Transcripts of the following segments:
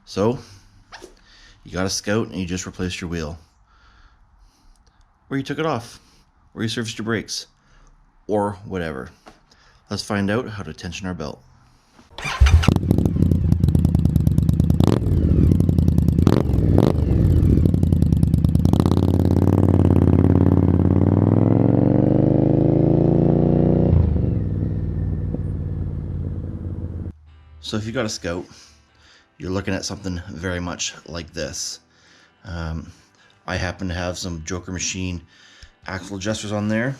So you got a Scout and you just replaced your wheel, or you took it off, or you serviced your brakes, or whatever. Let's find out how to tension our belt. So if you got a Scout, you're looking at something very much like this. I happen to have some Joker Machine axle adjusters on there,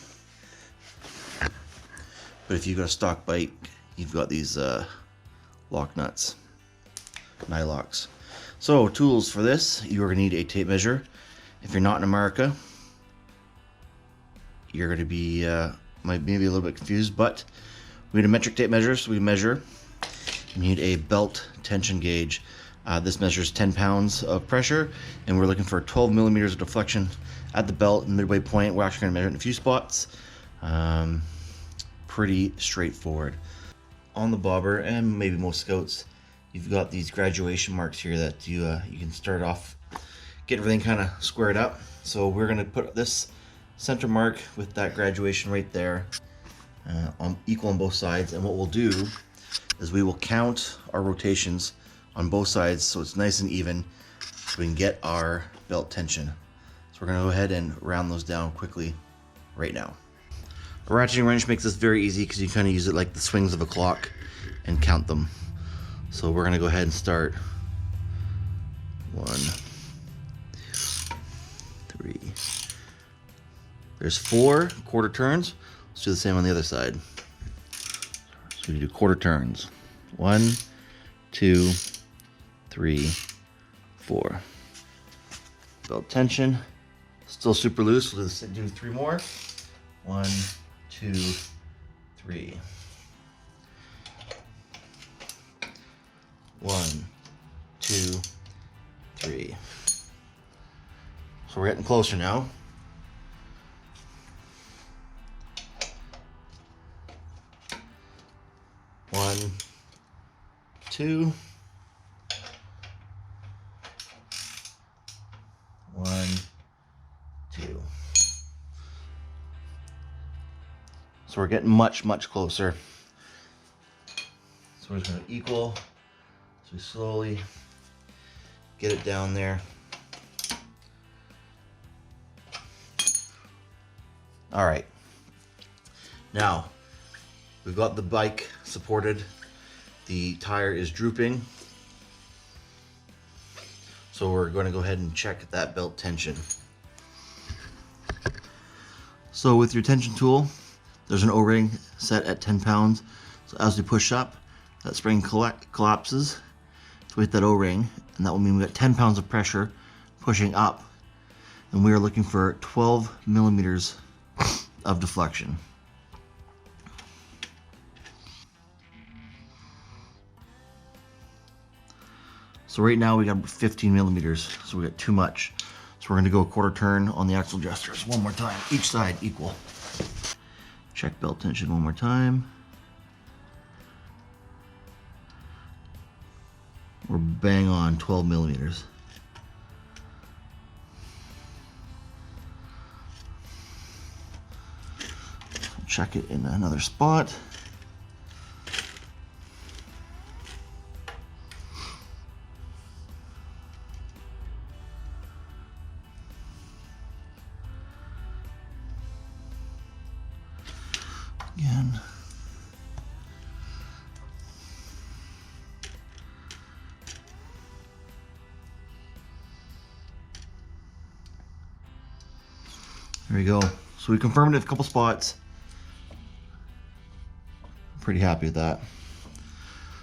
but if you've got a stock bike, you've got these lock nuts, Nylocks. So tools for this, you're going to need a tape measure. If you're not in America, you're going to be maybe a little bit confused, but we need a metric tape measure, so we measure. You need a belt tension gauge. This measures 10 pounds of pressure, and we're looking for 12 millimeters of deflection at the belt and midway point. We're actually going to measure it in a few spots. Pretty straightforward. On the bobber, and maybe most Scouts, you've got these graduation marks here that you can start off, get everything kind of squared up. So we're going to put this center mark with that graduation right there, equal on both sides. And what we'll do is we will count our rotations on both sides so it's nice and even, so we can get our belt tension. So we're going to go ahead and round those down quickly right now. A ratcheting wrench makes this very easy because you kind of use it like the swings of a clock and count them. So we're going to go ahead and start 1, 2, 3. There's 4 quarter turns. Let's do the same on the other side. So we do quarter turns. 1, 2, 3, 4. Belt tension, still super loose. We'll do 3 more. 1, 2, 3. 1, 2, 3. So we're getting closer now. One, 2. 1, 2. So we're getting much closer. So we're just going to equal. So we slowly get it down there. All right. Now we've got the bike supported. The tire is drooping. So we're going to go ahead and check that belt tension. So with your tension tool, there's an O-ring set at 10 pounds. So as we push up, that spring collapses. So we hit that O-ring, and that will mean we got 10 pounds of pressure pushing up. And we are looking for 12 millimeters of deflection. So right now we got 15 millimeters, so we got too much. So we're going to go a quarter turn on the axle adjusters one more time, each side equal. Check belt tension one more time. We're bang on 12 millimeters. Check it in another spot. Again. There we go. So we confirmed it a couple spots. I'm pretty happy with that.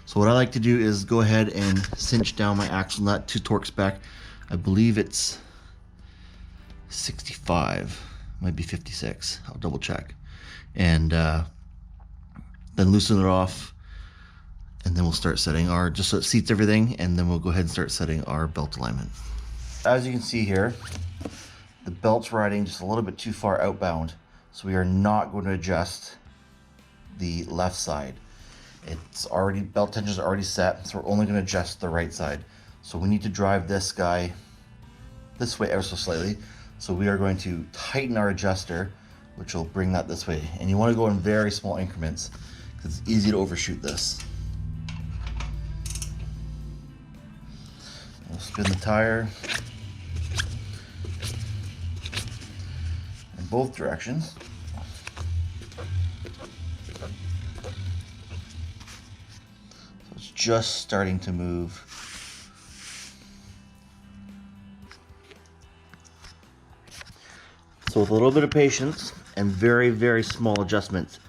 So what I like to do is go ahead and cinch down my axle nut to torque spec. I believe it's 65, might be 56. I'll double check. And then loosen it off, and then we'll start setting our, just so it seats everything, and then we'll go ahead and start setting our belt alignment. As you can see here, the belt's riding just a little bit too far outbound, so we are not going to adjust the left side. It's already, belt tensions are already set, so we're only going to adjust the right side. So we need to drive this guy this way ever so slightly. So we are going to tighten our adjuster, which will bring that this way. And you want to go in very small increments because it's easy to overshoot this. We'll spin the tire in both directions. So it's just starting to move. So with a little bit of patience and very, very small adjustments,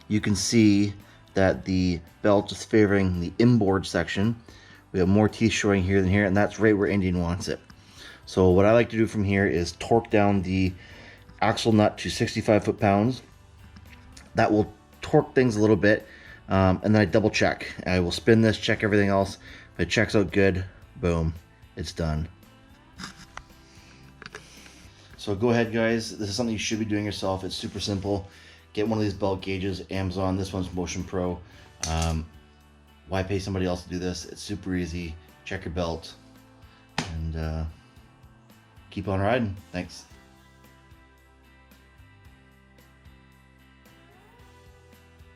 you can see that the belt is favoring the inboard section. We have more teeth showing here than here, and that's right where Indian wants it. So what I like to do from here is torque down the axle nut to 65 foot-pounds. That will torque things a little bit, and then I double check. I will spin this, check everything else. If it checks out good, boom, it's done. So go ahead, guys. This is something you should be doing yourself. It's super simple. Get one of these belt gauges, Amazon. This one's Motion Pro. Why pay somebody else to do this? It's super easy. Check your belt and keep on riding. Thanks.